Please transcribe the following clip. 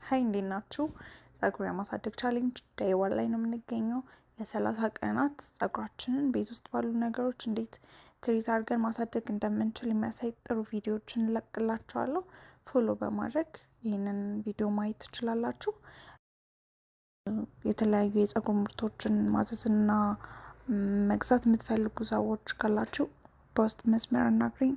ሀይ እንዴት ናችሁ? ፀጉር የማሳደግ ቻሌንጅ ዴይ ዋን ላይ ነው የምንገኘው። የ30 ቀናት ፀጉራችንን ቤት ውስጥ ባሉ ነገሮች እንዴት ትሪት አድርገን ማሳደግ እንደምንችል የሚያሳይ ጥሩ ቪዲዮዎችን እንለቅላችኋለሁ። ፎሎ በማድረግ ይህንን ቪዲዮ ማየት ትችላላችሁ። የተለያዩ የፀጉር ምርቶችን ማዘዝና መግዛት የምትፈልጉ ሰዎች ካላችሁ በውስጥ መስመር አናግሩኝ።